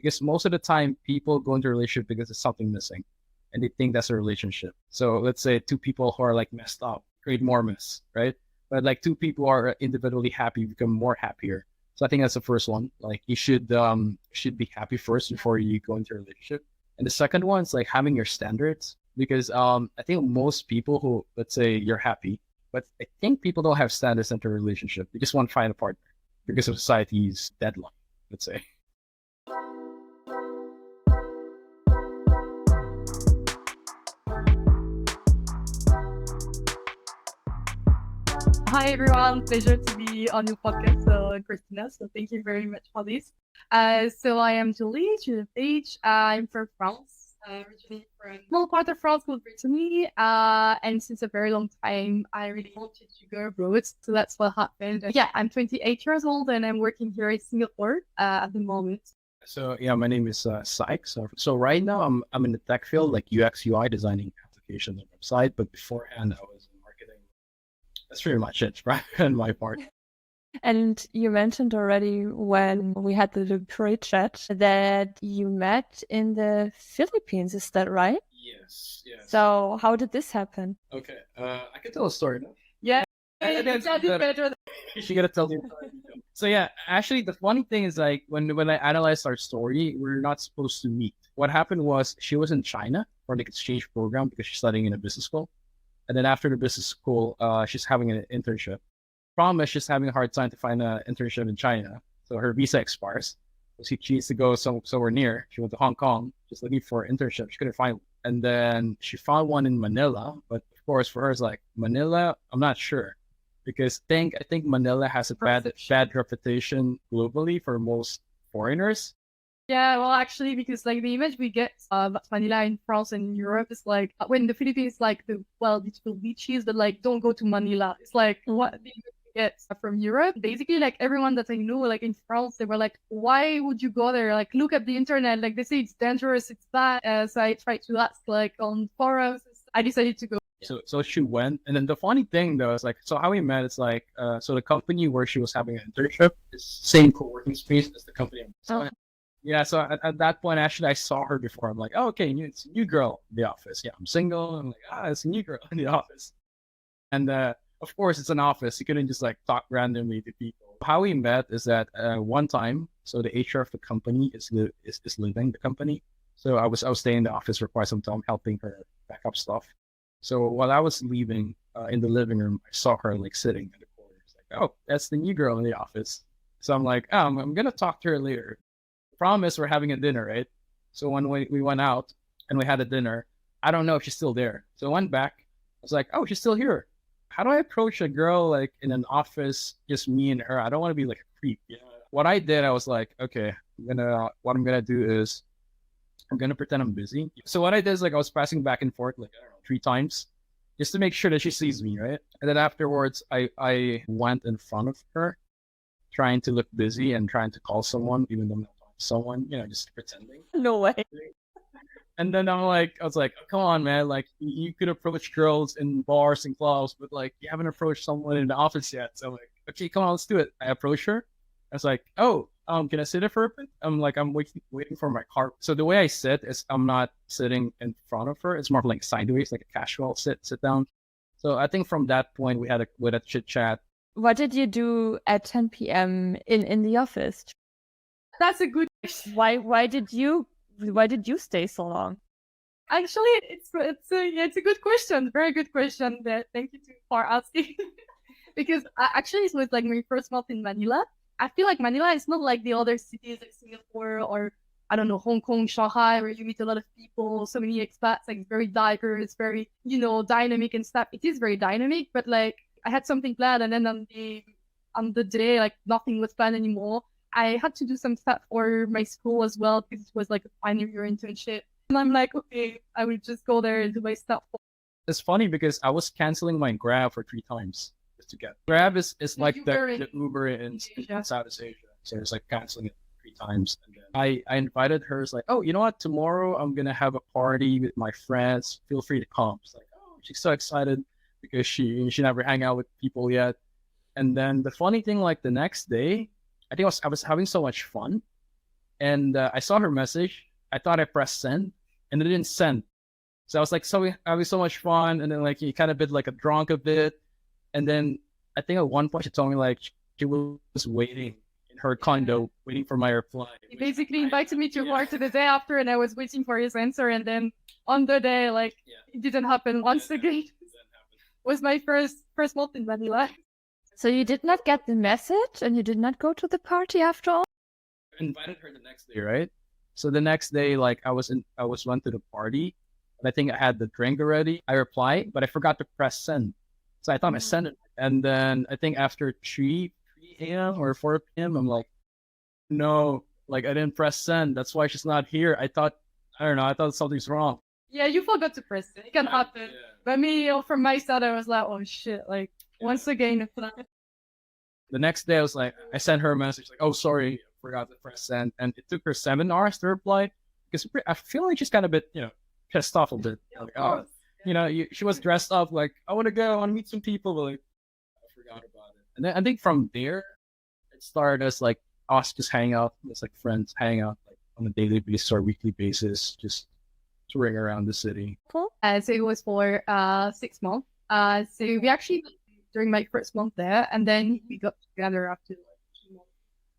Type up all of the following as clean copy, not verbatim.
Because most of the time people go into a relationship because there's something missing and they think that's a relationship. So let's say two people who are like messed up create more mess, right? But like two people who are individually happy become more happier. So I think that's the first one. Like you should be happy first before you go into a relationship. And the second one is like having your standards, because I think most people who, let's say you're happy, but I think people don't have standards into a relationship. They just want to find a partner because of society's deadline, let's say. Hi everyone, pleasure to be on your podcast, Christina. So thank you very much for this. So I am Julie, Julie Page. I'm from France, originally from a small part of France called Brittany. And since a very long time, I really wanted to go abroad. So that's what happened. Yeah, I'm 28 years old and I'm working here in Singapore at the moment. So yeah, my name is Sykes. So right now I'm in the tech field, like UX UI designing applications and website. But beforehand, I was in marketing. That's pretty much it, right? On my part. And you mentioned already when we had the pre-chat that you met in the Philippines. Is that right? Yes, yes. So how did this happen? Okay, I can tell a story now. Yeah, That is better. You gotta tell the entire detail. So yeah, actually, the funny thing is like when I analyzed our story, we're not supposed to meet. What happened was she was in China for the exchange program because she's studying in a business school, and then after the business school, she's having an internship. Problem is she's having a hard time to find an internship in China, so her visa expires. So she needs to go somewhere near. She went to Hong Kong, just looking for an internship. She couldn't find one. And then she found one in Manila, but of course for her it's like Manila, I'm not sure. Because I think Manila has a bad reputation globally for most foreigners. Yeah, well, actually, because like the image we get of Manila in France and Europe is like when the Philippines like the beautiful beaches, but like don't go to Manila. It's like what the image we get from Europe. Basically, like everyone that I know, like in France, they were like, "Why would you go there? Like, look at the internet. Like they say it's dangerous, it's bad." So I tried to ask like on forums. I decided to go. So she went, and then the funny thing though is like, so how we met, it's like, so the company where she was having an internship is same co-working space as the company. Yeah, so at that point, actually, I saw her before. I'm like, oh, okay, it's a new girl in the office. Yeah, I'm single. I'm like, it's a new girl in the office. And of course, it's an office. You couldn't just like talk randomly to people. How we met is that one time, so the HR of the company is leaving the company. So I was staying in the office for quite some time, helping her pack up stuff. So while I was leaving in the living room, I saw her like sitting in the corner. It's like, oh, that's the new girl in the office. So I'm like, I'm gonna talk to her later. Promise we're having a dinner, right? So when we went out and we had a dinner, I don't know if she's still there. So I went back. I was like, oh, she's still here. How do I approach a girl like in an office, just me and her? I don't want to be like a creep. You know? What I did, I was like, okay, what I'm gonna do is I'm gonna pretend I'm busy. So what I did is like I was passing back and forth like I don't know 3 times just to make sure that she sees me, right? And then afterwards, I went in front of her, trying to look busy and trying to call someone, even though I'm not talking to someone, just pretending. No way. And then I was like, oh, come on, man! Like you could approach girls in bars and clubs, but like you haven't approached someone in the office yet. So I'm like, okay, come on, let's do it. I approached her. I was like, oh, can I sit there for a bit? I'm waiting for my car. So the way I sit is I'm not sitting in front of her. It's more like sideways, like a casual sit down. So I think from that point we had a chit chat. What did you do at 10 p.m. in the office? That's a good question. Why did you stay so long? Actually, it's a good question. Very good question. Thank you for asking. Because actually, it was like my first month in Manila. I feel like Manila is not like the other cities like Singapore or I don't know, Hong Kong, Shanghai, where you meet a lot of people, so many expats. Like it's very diverse, very dynamic and stuff. It is very dynamic, but like I had something planned, and then on the day, like nothing was planned anymore. I had to do some stuff for my school as well because it was like a final year internship. And I'm like, okay, I will just go there and do my stuff. It's funny because I was canceling my Grab for 3 times just to get. Grab is like the Uber in Southeast Asia. So it's like canceling it 3 times. And then I invited her. It's like, oh, you know what? Tomorrow I'm going to have a party with my friends. Feel free to come. It's like, oh, she's so excited because she never hang out with people yet. And then the funny thing, like the next day, I think I was having so much fun. and I saw her message. I thought I pressed send, and it didn't send. So I was like, so having so much fun, and then like he kind of bit like a drunk a bit, and then I think at one point she told me like she was waiting in her condo, waiting for my reply. He basically invited me to work the day after, and I was waiting for his answer. And then on the day, like it didn't happen once again. Was my first month in Manila. So you did not get the message, and you did not go to the party after all? I invited her the next day, right? So the next day, like I went to the party, and I think I had the drink already. I replied, but I forgot to press send. So I thought I sent it, and then I think after 3 a.m. or 4 p.m., I'm like, no, like I didn't press send. That's why she's not here. I thought something's wrong. Yeah, you forgot to press it. It can happen. Yeah. But me, from my side, I was like, oh shit, like once again. The next day, I sent her a message like, oh, sorry, I forgot to press send. And it took her 7 hours to reply because I feel like she's kind of a bit, pissed off a bit. Yeah, like, oh, she was dressed up like, I want to go, I want to meet some people, but like, I forgot about it. And then I think from there, it started as like us just hang out, as like friends hang out like on a daily basis or weekly basis, just touring around the city. Cool. So it was for 6 months. So we actually during my first month there, and then we got together after like 2 months.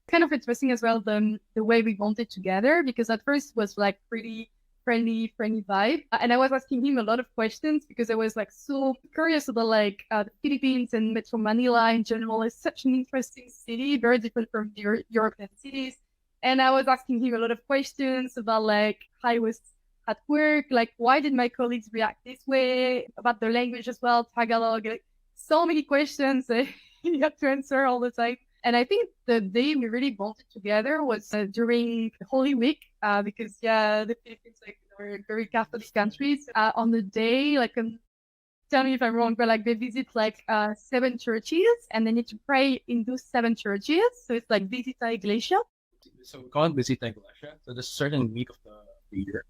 Kind of interesting as well the way we bonded together, because at first it was like pretty friendly vibe, and I was asking him a lot of questions because I was like so curious about like the Philippines and Metro Manila in general. Is such an interesting city, very different from the European cities, and I was asking him a lot of questions about like how I was at work, like why did my colleagues react this way, about the language as well, Tagalog, like, so many questions you have to answer all the time. And I think the day we really bonded together was during the Holy Week, because the Philippines are very Catholic countries. On the day, like, tell me if I'm wrong, but like they visit like 7 churches, and they need to pray in those 7 churches. So it's like Visita Iglesia. So we call it Visita Iglesia. So there's a certain week of the year.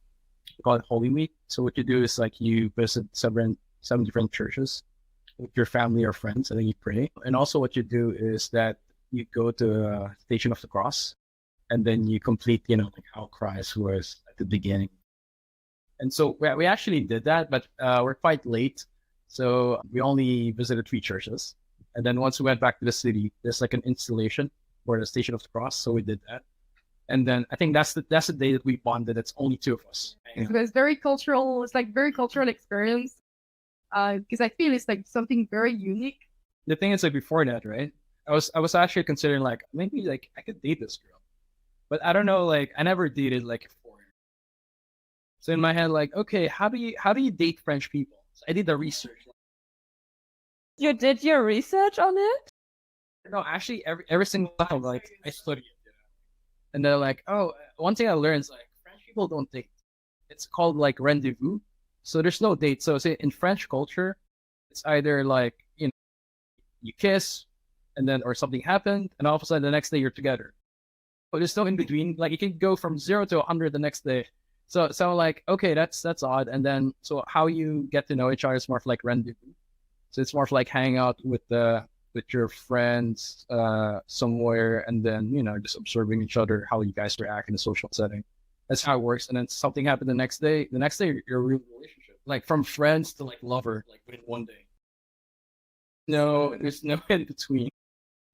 We call it Holy Week. So what you do is like you visit 7 different churches with your family or friends, and then you pray. And also what you do is that you go to Station of the Cross, and then you complete, like how Christ was at the beginning. And so we actually did that, but we're quite late. So we only visited 3 churches. And then once we went back to the city, there's like an installation for the Station of the Cross. So we did that. And then I think that's the day that we bonded. It's only 2 of us. It was very cultural. It's like very cultural experience. Because I feel it's like something very unique. The thing is, like before that, right? I was actually considering like maybe like I could date this girl, but I don't know. Like I never dated like a foreigner. So in my head, like, okay, how do you date French people? So I did the research. You did your research on it? No, actually, every single time, like I studied it, and they're like, oh, one thing I learned is like French people don't date. It's called like rendezvous. So there's no date. So say in French culture, it's either like, you kiss and then, or something happened and all of a sudden the next day you're together. But there's no in between. Like you can go from 0 to 100 the next day. So I'm like, okay, that's odd. And then, so how you get to know each other is more of like rendezvous. So it's more of like hanging out with your friends somewhere, and then, just observing each other, how you guys react in a social setting. That's how it works. And then something happened the next day. The next day, you're a real relationship. Like from friends to like lover, like within one day. No, there's no in between.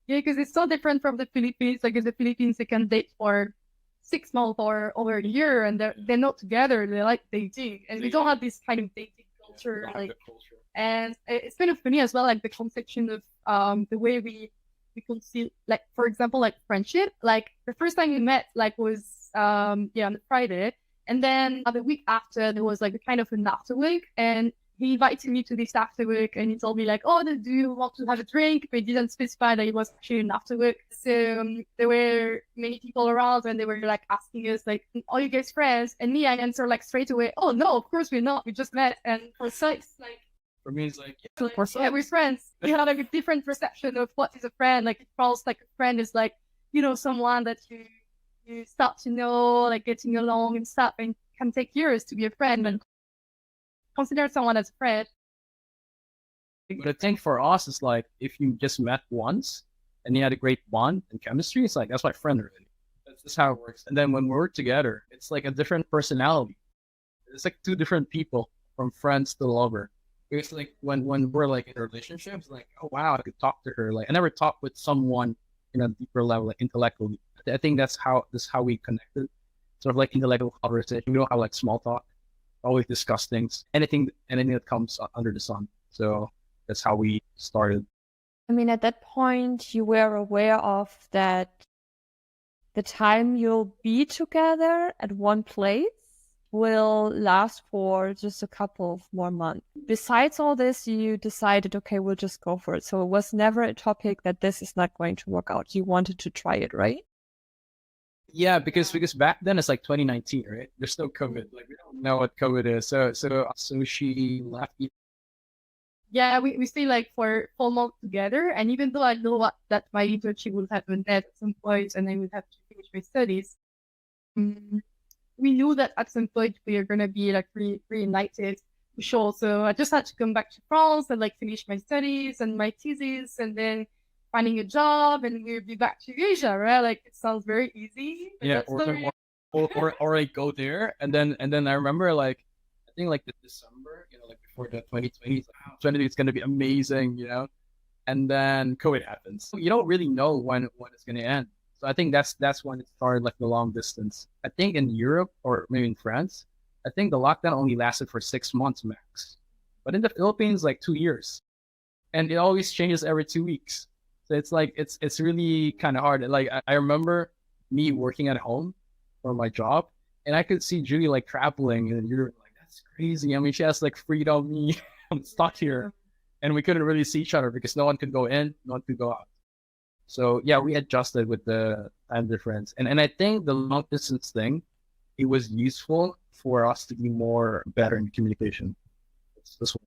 Yeah, because it's so different from the Philippines. Like in the Philippines, they can date for 6 months or over a year, and they're not together. They're like dating, and we don't have this kind of dating culture. And it's kind of funny as well, like the conception of the way we conceive, like for example, like friendship. Like the first time we met, like was on the Friday, and then the week after there was like a kind of an afterwork, and he invited me to this afterwork, and he told me like, oh, do you want to have a drink? But he didn't specify that it was actually an afterwork. So there were many people around, and they were like asking us like, are you guys friends? And me, I answered like straight away, oh no, of course we're not, we just met. And for Sykes, like, for me it's like, yeah, we're friends. We have like a different perception of what is a friend. Like it feels like a friend is like, someone that you start to know, like getting along and stuff, and can take years to be a friend and consider someone as a friend. But I think for us, it's like if you just met once and you had a great bond and chemistry, it's like that's my friend already. That's how it works. And then when we're together, it's like a different personality. It's like two different people from friends to lover. It's like when we're like in a relationship, it's like, oh wow, I could talk to her. Like I never talked with someone in a deeper level, like intellectually. I think that's how we connected. Sort of like intellectual conversation. We don't have like small talk. Always discuss things, anything that comes under the sun. So that's how we started. I mean, at that point, you were aware of that the time you'll be together at one place will last for just a couple of more months. Besides all this, you decided, okay, we'll just go for it. So it was never a topic that this is not going to work out. You wanted to try it, right? Yeah, because back then it's like 2019, right? There's no COVID. Like we don't know what COVID is. So she left. Yeah, we stay like for 4 months together. And even though I know that my internship will happen at some point and I will have to finish my studies, we knew that at some point we are going to be like reunited for sure. So I just had to come back to France and like finish my studies and my thesis and then finding a job and we'll be back to Asia, right? Like it sounds very easy. Yeah, or like go there and then I remember like I think like the December, like before the 2020, 2020 it's gonna be amazing, and then COVID happens. You don't really know when it's gonna end. So I think that's when it started, like the long distance. I think in Europe or maybe in France, I think the lockdown only lasted for 6 months max, but in the Philippines like 2 years, and it always changes every 2 weeks. So it's like it's really kind of hard. Like I remember me working at home for my job, and I could see Julie like traveling in Europe. Like that's crazy. I mean, she has like freedom. Me, I'm stuck here, and we couldn't really see each other because no one could go in, no one could go out. So yeah, we adjusted with the time difference, and I think the long distance thing, it was useful for us to be more better in communication. That's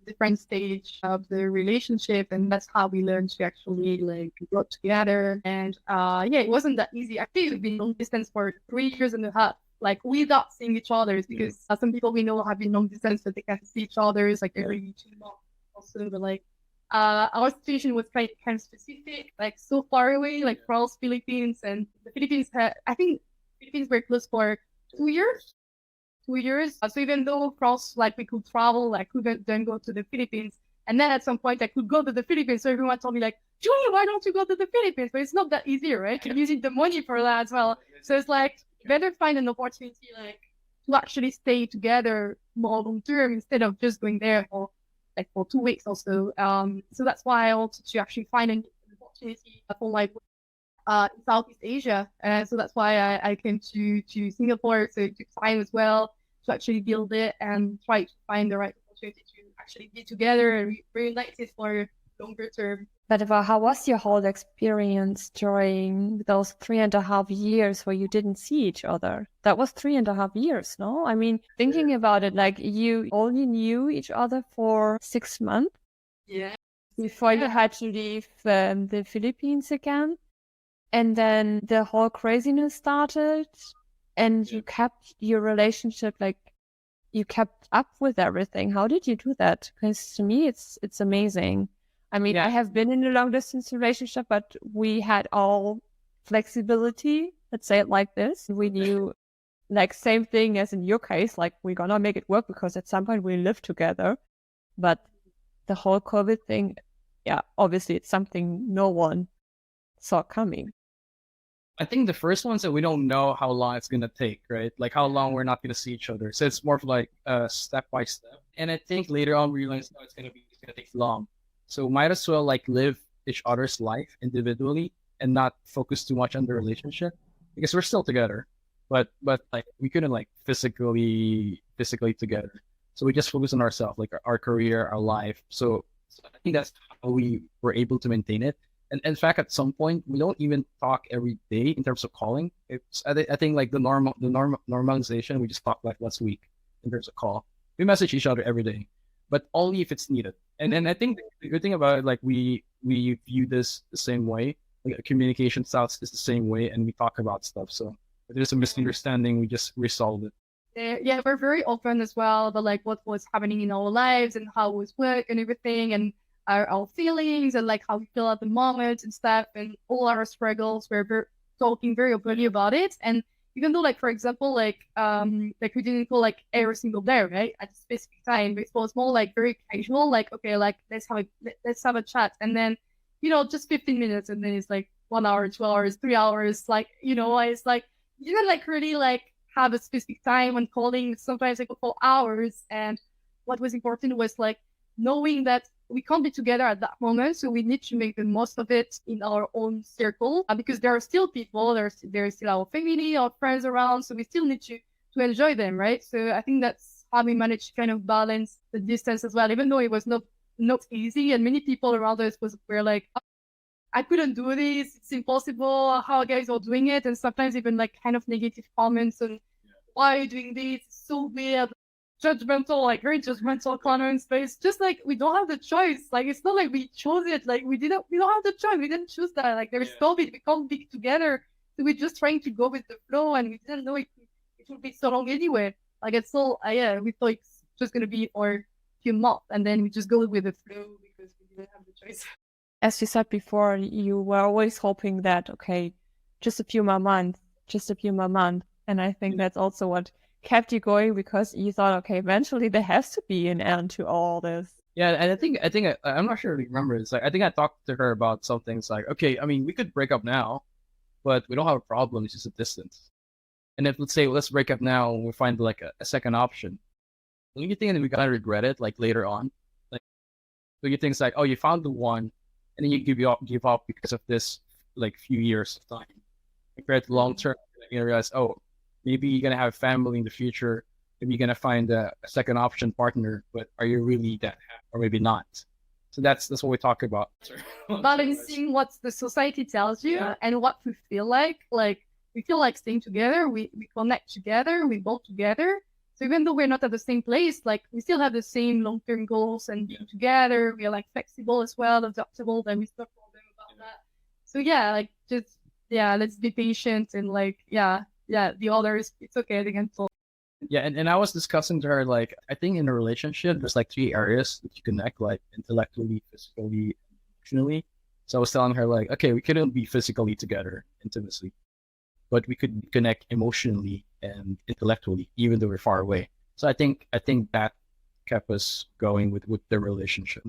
different stage of the relationship, and that's how we learned to actually like work together. And yeah, it wasn't that easy. Actually, we've been long distance for 3 years and a half, like without seeing each other, because some people we know have been long distance, but they can't see each other like every 2 months also. But like our situation was kind of specific, like so far away, like France, Philippines, and the Philippines had, I think Philippines were closed for 2 years. 2 years. So even though France, like we could travel, like we could then go to the Philippines. And then at some point I could go to the Philippines. So everyone told me like, Julie, why don't you go to the Philippines? But it's not that easy, right? You're using the money for that as well. So it's like better find an opportunity like to actually stay together more long term instead of just going there for 2 weeks or so. So that's why I wanted to actually find an opportunity for like in Southeast Asia. And so that's why I came to Singapore. So it took time as well to actually build it and try to find the right opportunity to actually be together and reunite it for longer term. But how was your whole experience during those 3.5 years where you didn't see each other? That was 3.5 years, no? I mean, thinking about it, like you only knew each other for 6 months. Yeah. Before you had to leave the Philippines again. And then the whole craziness started and you kept your relationship, like you kept up with everything. How did you do that? Because to me, it's amazing. I mean, I have been in a long distance relationship, but we had all flexibility. Let's say it like this. We knew like same thing as in your case, like we're going to make it work because at some point we live together. But the whole COVID thing, obviously it's something no one saw coming. I think the first one's that we don't know how long it's gonna take, right? Like how long we're not gonna see each other. So it's more of like step by step. And I think later on we realized it's gonna take long. So might as well like live each other's life individually and not focus too much on the relationship because we're still together, but like we couldn't like physically together. So we just focus on ourselves, like our career, our life. So I think that's how we were able to maintain it. And in fact, at some point, we don't even talk every day in terms of calling. I think like the normalization, we just talk like once a week in terms of call. We message each other every day, but only if it's needed. And I think the good thing about it, like we view this the same way. Like communication styles is the same way, and we talk about stuff. So if there's a misunderstanding, we just resolve it. Yeah, we're very open as well about like what was happening in our lives and how it was work and everything, and our feelings and like how we feel at the moment and stuff, and all our struggles. We're talking very openly about it. And even though, like, for example, like we didn't call like every single day, right, at a specific time, it was more like very casual, like, okay, like let's have a chat, and then, just 15 minutes, and then it's like 1 hour, 2 hours, 3 hours, like, it's like you didn't like really like have a specific time when calling. Sometimes like for hours, and what was important was like knowing that we can't be together at that moment, so we need to make the most of it in our own circle, because there are still people, there's still our family, our friends around, so we still need to enjoy them, right? So I think that's how we managed to kind of balance the distance as well, even though it was not easy, and many people around us were like, oh, I couldn't do this, it's impossible, how guys are doing it, and sometimes even like kind of negative comments on why are you doing this, it's so weird, judgmental, like very judgmental comments. But it's just like we don't have the choice. Like it's not like we chose it. Like we don't have the choice. We didn't choose that. Like there's COVID, we can't be together. So we're just trying to go with the flow, and we didn't know it would be so long anyway. Like it's all we thought it's just gonna be for a few months, and then we just go with the flow because we didn't have the choice. As you said before, you were always hoping that, okay, just a few more months. And I think that's also what kept you going, because you thought, okay, eventually there has to be an end to all this. Yeah, and I think I'm not sure if you remember. It's like I think I talked to her about some things like, okay, I mean, we could break up now, but we don't have a problem. It's just a distance. And if let's break up now, and we find like a second option. Don't you think that we're gonna regret it like later on? Like, do you think it's like, oh, you found the one, and then you give up because of this like few years of time, compared to long term, you realize, oh, maybe you're going to have a family in the future. Maybe you're going to find a second option partner, but are you really that happy? Or maybe not. So that's what we talk about. Balancing what the society tells you and what we feel like. Like, we feel like staying together. We connect together. We build together. So even though we're not at the same place, like, we still have the same long-term goals and being together. We are like flexible as well, adaptable. Then we no problem about that. So like just, let's be patient and like, the others, it's okay, they can talk. Yeah, and I was discussing to her, like, I think in a relationship, there's like 3 areas that you connect, like intellectually, physically, emotionally. So I was telling her, like, okay, we couldn't be physically together, intimately, but we could connect emotionally and intellectually, even though we're far away. So I think that kept us going with the relationship.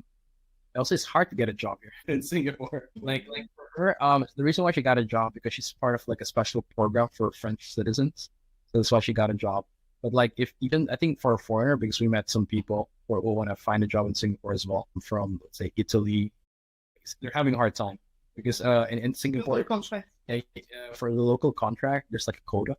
Also, it's hard to get a job here in Singapore. Like for her, the reason why she got a job, because she's part of like a special program for French citizens. So that's why she got a job. But like, I think for a foreigner, because we met some people who want to find a job in Singapore as well, from let's say Italy, they're having a hard time because in Singapore, for the local contract, there's like a quota,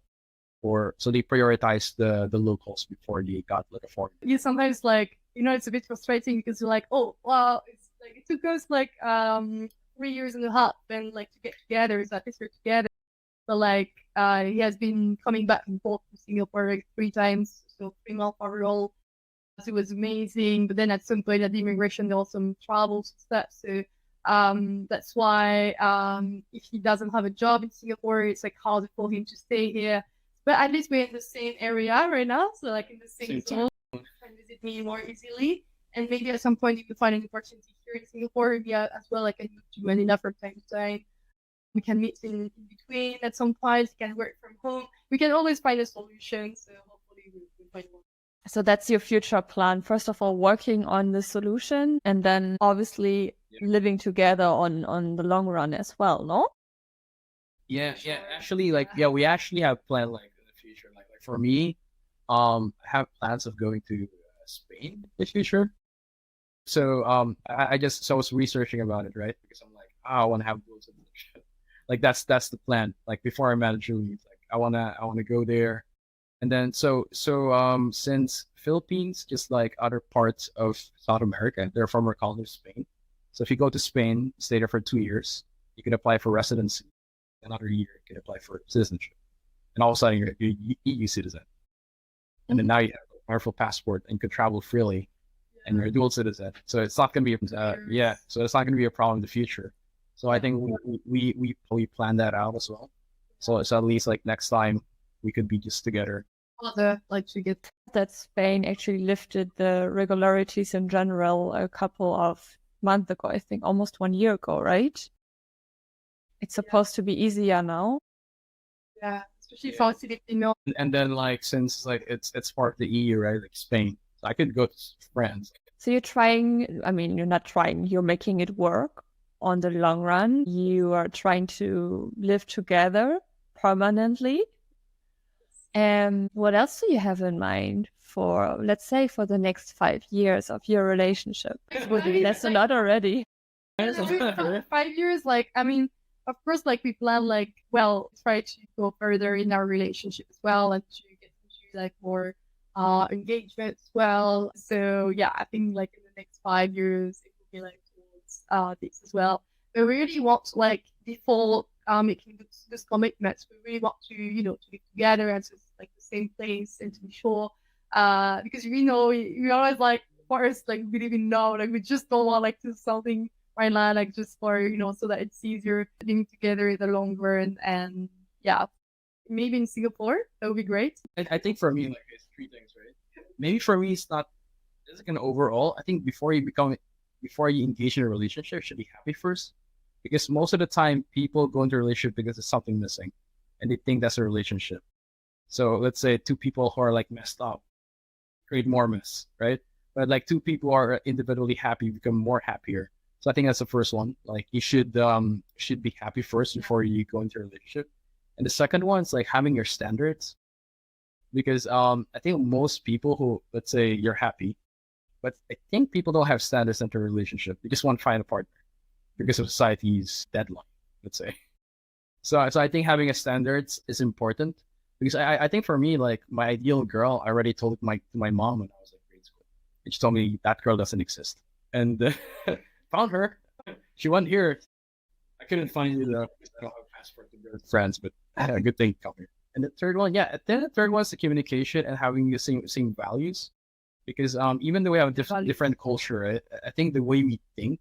so they prioritize the locals before they got like a foreigner. You sometimes like, it's a bit frustrating because you're like, oh wow, it's like it took us like 3 years and a half and like to get together, so at least we're together. But like he has been coming back and forth to Singapore like 3 times, so 3 months overall. So it was amazing. But then at some point at the immigration there was some troubles and stuff. So that's why if he doesn't have a job in Singapore, it's like harder for him to stay here. But at least we're in the same area right now, so like in the same zone, can visit me more easily. And maybe at some point you can find an opportunity here in Singapore. As well, I can move to Manila from time to time. We can meet in between at some point. We can work from home. We can always find a solution. So hopefully we'll find one. So that's your future plan. First of all, working on the solution, and then obviously living together on the long run as well, no? Yeah. Actually, we actually have planned like in the future. Like for me, I have plans of going to Spain in the future. So I was researching about it, right? Because I'm like, I want to have dual citizenship. Like that's the plan. Like before I manage leave, like I wanna go there, and then since Philippines, just like other parts of South America, they're former colony of Spain. So if you go to Spain, stay there for 2 years, you can apply for residency. Another year, you can apply for citizenship, and all of a sudden you're EU citizen, and then now you have a powerful passport and you can travel freely, and you're a dual citizen. So it's not going to be so it's not going to be a problem in the future. So I think we plan that out as well. So at least like next time we could be just together. That Spain actually lifted the regularities in general a couple of months ago, I think almost 1 year ago, right? It's supposed to be easier now. Yeah, especially for Filipino. And then like since like it's part of the EU, right? Like Spain, so I could go to France. So you're trying, I mean, you're not trying, you're making it work on the long run. You are trying to live together permanently. And what else do you have in mind for, let's say, for the next 5 years of your relationship? That's a lot already. 5 years, like, I mean, of course, like we plan, like, well, try to go further in our relationship as well, and to get into like more engagement as well. So yeah, I think like in the next 5 years, it will be like towards this as well. But we really want to like before making this commitments, we really want to to be together and to like the same place and to be sure. Because we always like first like we didn't even know, like we just don't want like to do something right now, like just for so that it's easier living together in the long run. And yeah, maybe in Singapore that would be great. I think for me, like it's three things, right? Maybe for me, it's like an overall. I think before you engage in a relationship, you should be happy first, because most of the time people go into a relationship because there's something missing, and they think that's a relationship. So let's say two people who are like messed up create more mess, right? But like two people who are individually happy become more happier. So I think that's the first one. Like you should be happy first before you go into a relationship. And the second one is like having your standards, because I think most people who, let's say you're happy, but I think people don't have standards into a relationship. They just want to find a partner because of society's deadline, let's say. So I think having a standards is important, because I think for me, like my ideal girl, I already told my mom when I was in grade school, and she told me that girl doesn't exist, and found her. She wasn't here. I couldn't find you though because I don't have a passport to go with friends, but a good thing to come here. And the third one, yeah, then the third one is the communication and having the same values, because even though we have a different culture, right, I think the way we think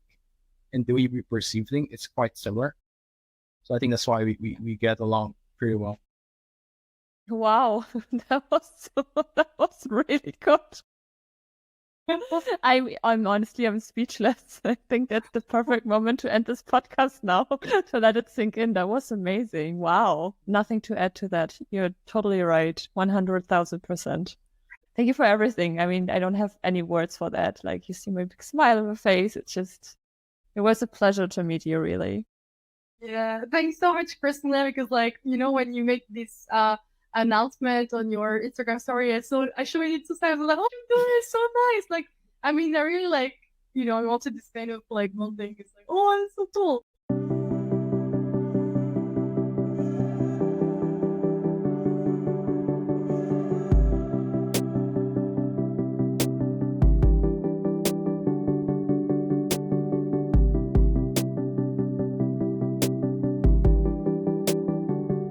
and the way we perceive things is quite similar. So I think that's why we get along pretty well. Wow, that was really good. I'm honestly, I'm speechless. I think that's the perfect moment to end this podcast now, to let it sink in. That was amazing. Wow. Nothing to add to that. You're totally right. 100,000%. Thank you for everything. I mean, I don't have any words for that. Like, you see my big smile on my face. It was a pleasure to meet you, really. Yeah, thanks so much, Christina, because like, when you make this announcement on your Instagram story, I showed it to Sam. I was like, oh, you're doing it so nice. Like, I mean, I really like, I wanted this kind of like one thing. It's like, oh, it's so cool.